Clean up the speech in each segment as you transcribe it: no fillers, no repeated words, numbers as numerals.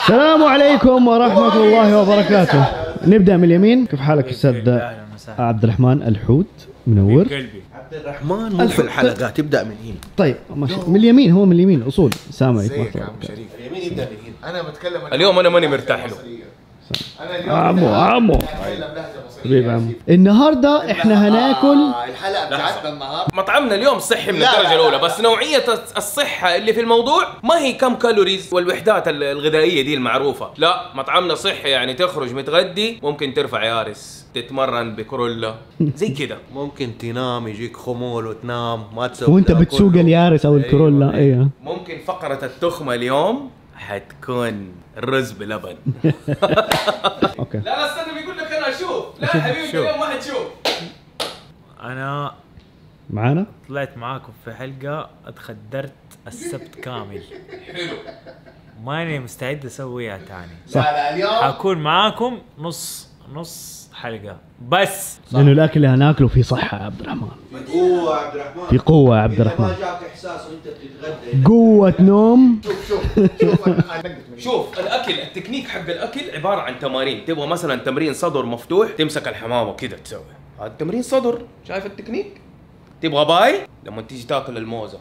السلام عليكم ورحمة الله وبركاته. نبدأ من اليمين. كيف حالك أستاذ عبد الرحمن الحوت؟ منور. عبد الرحمن مو في الحلقات، تبدأ من هنا. طيب من اليمين، هو من اليمين أصول. السلام عليكم. اليمين يبدأ من هنا. أنا بتكلم اليوم أنا ماني مرتاح له. عمو حبيب عمو. النهارده احنا هناكل الحلقة بتاعتنا النهارده. مطعمنا اليوم صحي من الدرجة الأولى، بس نوعية الصحة اللي في الموضوع ما هي كم كالوريز والوحدات الغذائية دي المعروفة، لا مطعمنا صحي، يعني تخرج متغدي ممكن ترفع يارس، تتمرن بكرولا زي كده. ممكن تنام يجيك خمول وتنام ما تسوي وانت بتسوق اليارس او الكورولا. ايوه ممكن فقرة التخمة اليوم حتكون رز بلبن. اوكي. لا استنى، بيقول لك انا اشوف. لا حبيبي اليوم ما حتشوف. انا معانا طلعت معاكم في حلقة اتخدرت السبت كامل. حلو. ماني مستعد اسويها تاني. صح. لا اليوم حكون معاكم نص حلقة بس. لانه الاكل اللي هناكله فيه صحة يا عبد الرحمن. في قوة عبد الرحمن. في قوة يا عبد الرحمن. ما جاك احساس وانت بتتغدى. قوة نوم. شوف الاكل، التكنيك حق الاكل عباره عن تمارين. تبغى مثلا تمرين صدر مفتوح، تمسك الحمامه كده تسوي هذا تمرين صدر. شايف التكنيك؟ تبغى باي لما تيجي تاكل الموزه،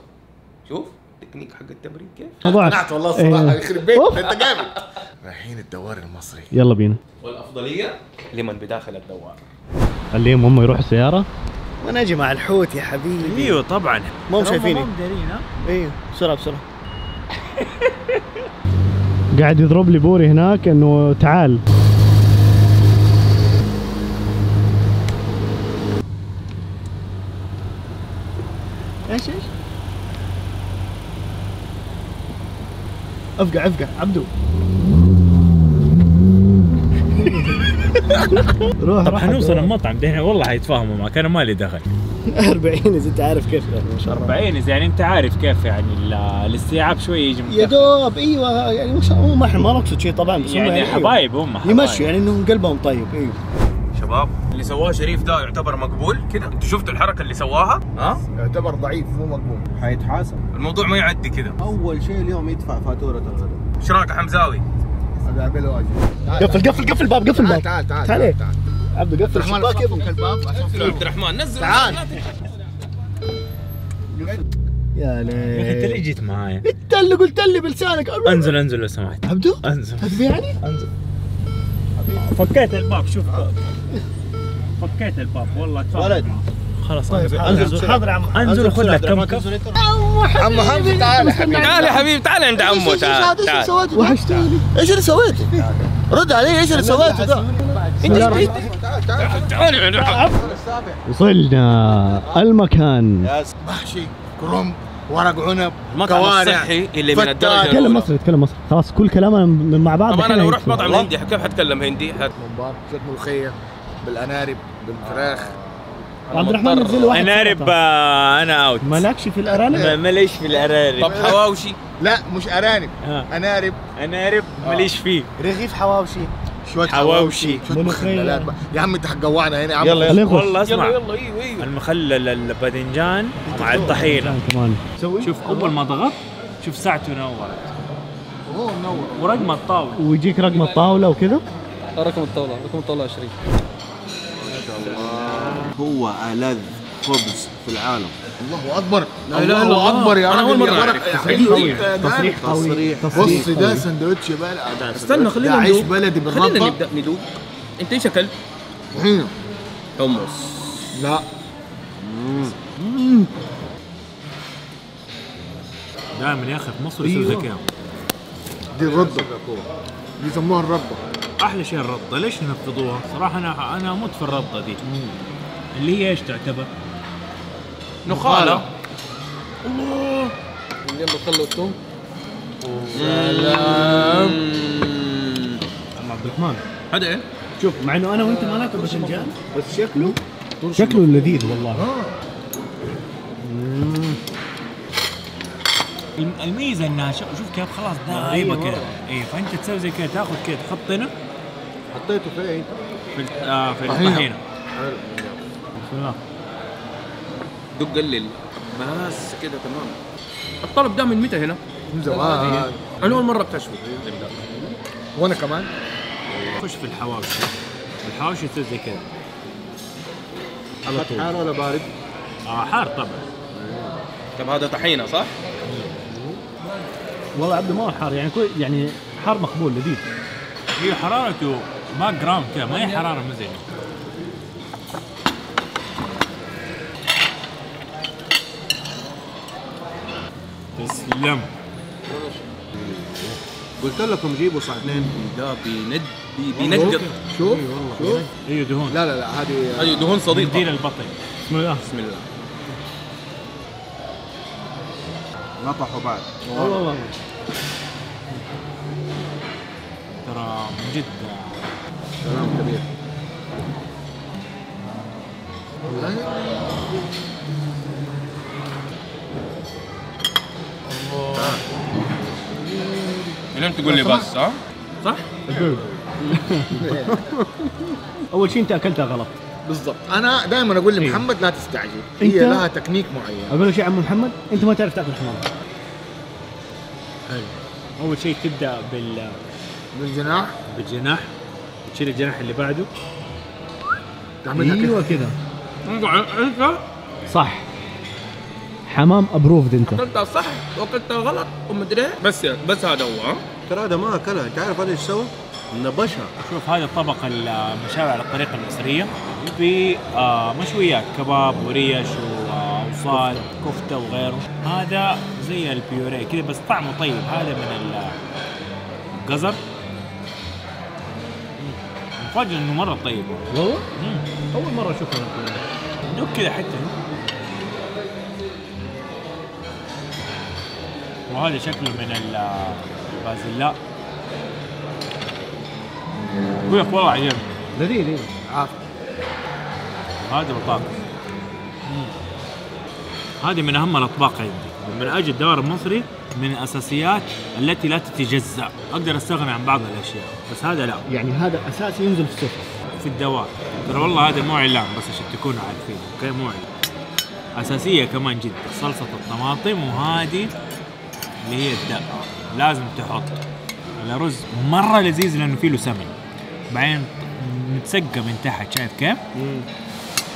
شوف التكنيك حق التمرين كيف. قنعت والله الصراحة. يخرب بيتك انت جامد. رايحين الدوار المصري. يلا بينا. والافضليه لمن بداخل الدوار. خليهم هم يروحوا السيارة. وانا اجي مع الحوت يا حبيبي. ايوه طبعا. مو شايفيني. ايوه بسرعة. قاعد يضرب لي بوري هناك انه تعال. ايش افقع عبدو. روح. طب حنوصل المطعم دحين والله حيتفاهموا معك، انا مالي دخل. 40 اذا انت عارف كيف يعني ما شاء الله. 40 اذا يعني انت عارف كيف يعني الاستيعاب شوي يجي يا دوب. ايوه يعني ما شاء الله. ما احنا ما نقصد شيء طبعا، بس يعني حبايب هم حبايب. يمشوا يعني انهم قلبهم طيب. ايوه شباب اللي سواه شريف ده يعتبر مقبول كده. انتوا شفتوا الحركه اللي سواها؟ ها؟ يعتبر ضعيف مو مقبول. حيتحاسب. الموضوع ما يعدي كده. اول شيء اليوم يدفع فاتورة الغداء. ايش رايك يا حمزاوي؟ هذا اعمل واجب. قفل الباب. تعال تعال عبدو قفل الشباك. الباب عشان عبد الرحمن نزل. تعال. يا يا اخي انت ليه ليه جيت معايا؟ انت اللي قلت لي بلسانك. انزل لو سمحت. عبدو انزل يعني انزل. فكيت الباب. شوف فكيت الباب والله. ولد خلاص طيب انزل. حاضر يا عم. انزل وخذ لك كم كف. عم حمزة تعال يا حبيبي. تعال يا حبيبي، تعال عند عمو. تعال ايش تعال. سويته؟ وحشتني. ايش اللي سويته؟ رد علي. ايش اللي سويته ده؟ تعال. وصلنا المكان. محشي كرنب ورق عنب المطعم الصحي اللي من الدرجه تكلم الاولى. مصري. خلاص كل كلامنا مع بعض. طب انا لو رحت مطعم هندي كيف حتكلم هندي؟ ممبار شويه ملوخيه بالانارب بالفراخ. عبد الرحمن نزل واحد. انارب انا اوت. مالكش في الارانب؟ ماليش في الارانب. طب حواوشي؟ لا مش ارانب. انارب. انارب ماليش فيه. رغيف حواوشي. شويه حواوشي. شويه مخللات. يا عم انت حتجوعنا هنا يا عم. يلا والله اسمع. يلا ايوه. المخلل الباذنجان مع الطحينه. كمان شوف اول ما ضغط شوف ساعته نورت. هو منور. ورقم الطاوله. ويجيك رقم الطاولة وكذا. رقم الطاولة 20. هو ألذ خبز في العالم. الله اكبر. لا اله الا الله. اكبر يا انا اول مره اعرف. تصريح قوي. بص ده سندوتش بلدي. استنى خلينا عيش ندوق. بلدي خلينا بالربة. نبدا ندوق. انت ايش اكلت؟ طحينة. حمص. لا دائما يا اخي في مصر يسوي زي كذا. دي الردة. دي يسموها الردة. احلى شيء الرده. ليش ينفضوها؟ صراحه انا اموت في الرده دي. اللي هي ايش تعتبر؟ نخاله. من جنب الخل والثوم. سلام. عبد الرحمن هذا ايه؟ شوف، مع انه انا وانت ما ناكل باذنجان بس شكله لذيذ والله. الميزه انها شوف كيف خلاص دايبه كذا. اي فانت تسوي زي كذا، تاخذ كذا تحط هنا. حطيته فين؟ في الطحينه. بسم الله. دق قلل بس كده تمام. الطلب ده من متى هنا؟ من زمان. انا اول مره اكتشفه. وانا كمان. خش في الحواوشي. الحواوشي يصير زي كذا على طول. حار ولا بارد؟ حار طبعا. طب هذا طحينه صح؟ والله عبده ما هو حار يعني يعني حار مقبول لذيذ. هي حرارته ما جرام كذا، ما هي حراره مزعجه. تسلم. قلت لكم جيبوا صحنين. ده بينقط. شوف شوف. ايوه دهون. لا لا لا هذه ايوه دهون صديقه. منديل البطن. بسم الله. بسم الله. نطحوا بعد. والله ترى من جد كلام كبير. اللي انت تقول لي بس ها؟ صح؟ اول شيء انت اكلتها غلط. بالضبط. انا دائما اقول لمحمد لا تستعجل، هي لها تكنيك معين. اقول له شيء عم محمد، انت ما تعرف تاكل حمام. حلو. اول شيء تبدا بالجناح. بالجناح، تشيل الجناح اللي بعده. تعملها ايوه كده. كذا انت صح. حمام ابروفد انت. اكلتها صح واكلتها غلط ومدري بس هذا هو ها؟ ترى هذا ما اكلها، انت عارف هذا ايش سوى؟ نبشها. شوف هذا الطبق المشاوي على الطريقه المصريه، في مشويات كباب وريش وصال كفته وغيره. هذا زي البيوري كذا بس طعمه طيب. هذا من الجزر. مفاجئ انه مره طيب والله اول مره اشوفها. دوك كذا حتى. وهذا شكله من البازلاء. يقول لك والله عجبني لذيذ. عارف. هذا بطاطس. هذه من اهم الاطباق عندي من اجل الدوار المصري، من الاساسيات التي لا تتجزأ. اقدر استغنى عن بعض الاشياء بس هذا لا، يعني هذا اساسي ينزل في السفره في الدوار. ترى والله هذا مو اعلان بس عشان تكونوا عارفين، اوكي؟ مو اعلان، اساسيه كمان جدا. صلصه الطماطم، وهذه اللي هي الدقه لازم تحط. الرز مره لذيذ لانه فيه له سمن، بعدين متسقى من تحت، شايف كيف؟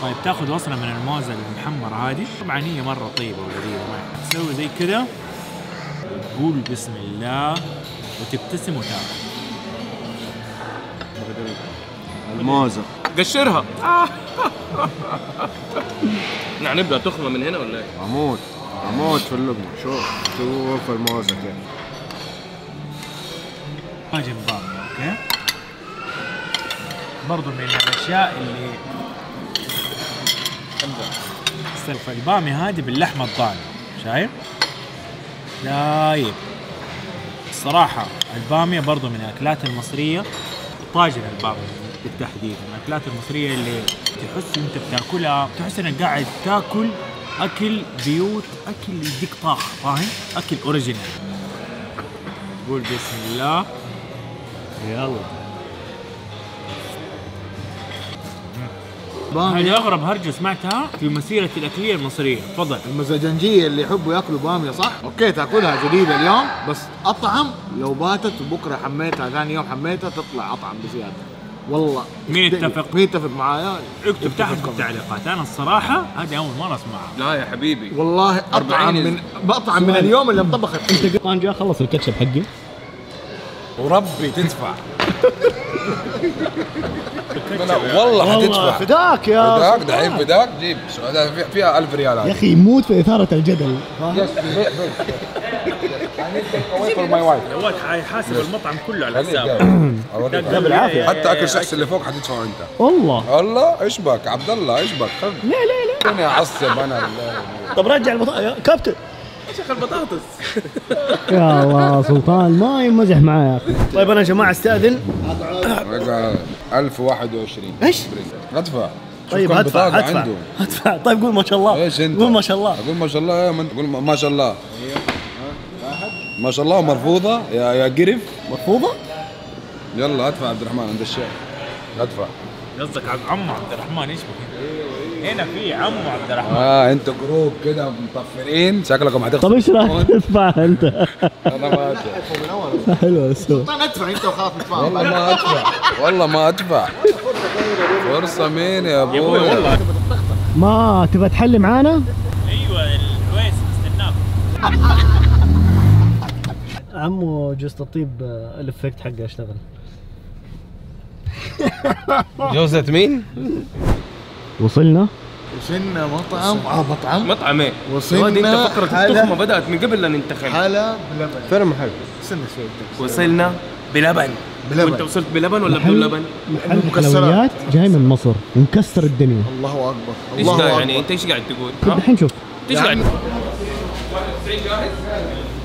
طيب تاخذ وصله من الموزه المحمره هذه، طبعا هي مره طيبه ولذيذه. تسوي زي كذا، تقول بسم الله وتبتسم وتاكل. الموزة قشرها. نحن نبدا تخمه من هنا ولا ايه؟ اموت في اللقمة. شوف الموزة كيف. طاجن بامية، اوكي؟ برضو من الاشياء اللي سلف البامية هذه باللحمة الضاني، شايف؟ دايب. الصراحة البامية برضو من الأكلات المصرية. طاجن البامية بالتحديد من الأكلات المصرية اللي تحس أنت بتاكلها، تحس أنك قاعد تاكل أكل بيوت، أكل يديك طاقة، فاهم؟ أكل أوريجينال. قول بسم الله. يلا. هذه أغرب هرجة سمعتها في مسيرة الأكلية المصرية. تفضل. المزاجنجية اللي يحبوا ياكلوا بامية صح؟ اوكي تاكلها جديدة اليوم بس اطعم لو باتت وبكره حميتها، ثاني يوم حميتها تطلع اطعم بزيادة. والله مين يتفق؟ مين يتفق معايا؟ اكتب تحت في التعليقات. أنا الصراحة هذه أول مرة أسمعها. لا يا حبيبي والله بطعم من اليوم اللي طبخت. انت طنجة خلص الكاتشب حقي. وربي تدفع. والله حتدفع. فداك يا فداك دحين فداك. جيب فيها 1000 ريال. يا اخي يموت في اثاره الجدل. الواد حيحاسب المطعم كله على حسابه. بالعافيه. حتى اكل شخص اللي فوق حتدفعه انت. والله ايش بك عبد الله؟ ايش بك؟ لا انا اعصب انا. طب رجع البطاطا يا كابتن. شيخ البطاطس. يا الله سلطان ما يمزح معايا يا اخي. طيب انا يا جماعه استاذن. 1021. ايش؟ ادفع. طيب هدفع. طيب قول ما شاء الله. ايش انت؟ قول ما شاء الله. اقول ما شاء الله يا من قول ما شاء الله. ما شاء الله مرفوضه يا قرف. مرفوضه؟ يلا ادفع عبد الرحمن عند الشيخ. ادفع. قصدك عمو عبد الرحمن ايش بك؟ هنا في عمو عبد الرحمن. انتوا جروب كده مطفرين شكلكم هتخسروا. طب ايش رايك تدفعها انت؟ انا ما ادفع. حلوه السوق. طيب ادفع انت وخلاص ندفع. والله ما ادفع، والله ما ادفع. فرصة مين يا ابوي؟ ما تبغى تحلي معانا؟ ايوه العويس مستناك. عمو جوزة الطيب الافكت حقه اشتغل. جوزة مين؟ وصلنا مطعم مطعم ايه؟ وصلنا انت فكرة التخمة بدأت من قبل لا ننتخب. حلا بلبن. فين المحل؟ استنى شوي. وصلنا بلبن. وانت وصلت بلبن ولا بدون لبن؟ محل حلويات جاي من مصر ومكسر الدنيا. الله اكبر. ايش الله ده اكبر. يعني انت ايش قاعد تقول؟ طيب الحين شوف ايش قاعد؟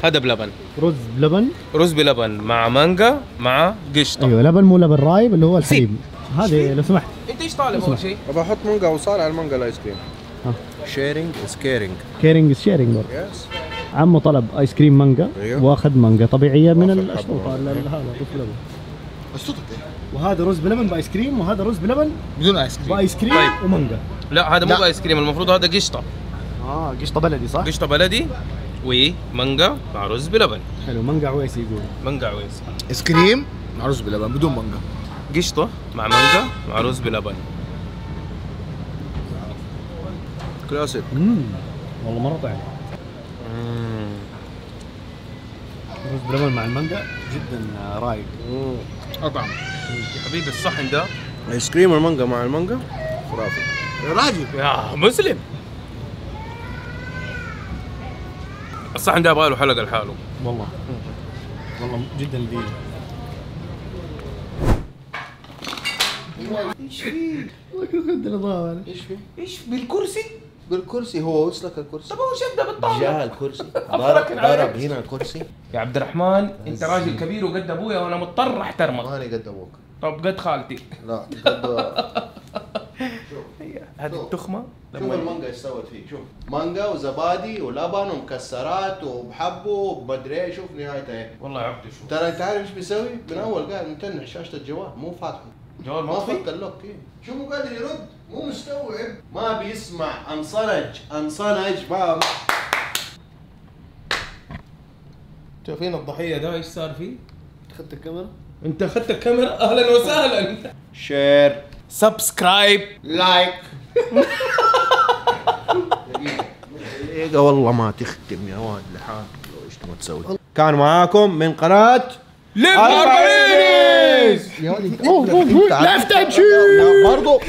هذا بلبن. رز بلبن. رز بلبن مع مانجا مع قشطة. ايوه لبن مو لبن رايب اللي هو الحليب. هذه لو سمحت. انت ايش طالب اول شيء؟ ابغى احط مانجا وصال على المانجا الايس كريم. شيرنج از كيرنج. كيرنج از شيرنج برضه. يس. عمو طلب ايس كريم مانجا أيوه. واخذ مانجا طبيعيه من واخذ الاشطوطه حبة. هذا رز بلبن. اشطوطك ايه؟ وهذا رز بلبن بايس كريم وهذا رز بلبن بدون ايس كريم. بايس كريم طيب. ومانجا. لا هذا مو لا. بايس كريم، المفروض هذا قشطة. قشطه بلدي صح؟ قشطة بلدي ومانجا مع رز بلبن. حلو مانجا عويسي يقول. مانجا عويس. ايس كريم مع رز بلبن بدون مانجا. قشطة مع مانجا مع رز بلبن. كلاسيك. والله مره طعم. رز بلبن مع المانجا جدا رايق. اطعم. يا حبيبي الصحن ده ايس كريم والمانجا مع المانجا خرافي. يا راجل. يا مسلم. الصحن ده يبغى له حلقة لحاله. والله جدا لذيذ. ايش فيه؟ ايش في؟ ايش بالكرسي؟ بالكرسي هو وصلك الكرسي؟ طب هو شده بالطاولة. جاء الكرسي أفركن عليك. ضرب هنا الكرسي. يا عبد الرحمن انت راجل كبير وقد ابويا وانا مضطر احترمك. ماني قد ابوك. طب قد خالتي. لا قد هذه التخمة شوف المانجا ايش سوت فيه. شوف مانجا وزبادي ولبن ومكسرات وبحبه ومدري ايه. شوف نهايتها ايه. والله يا عبدي شو ترى انت عارف ايش بيسوي؟ من اول قاعد متنح شاشه الجوال مو فاتحه. جوال ما مطفي؟ فك اللوك كيف؟ شو مو قادر يرد؟ مو مستوعب. ما بيسمع. انصنج ما. شايفين الضحية ده ايش صار فيه؟ اخذت الكاميرا؟ انت اخذت الكاميرا؟ اهلا وسهلا. شير سبسكرايب لايك. دقيقة والله ما تختم يا واد لحال. لو ايش تبغى تسوي؟ كان معاكم من قناة ليف أربعينيز. يا ولد لا برضو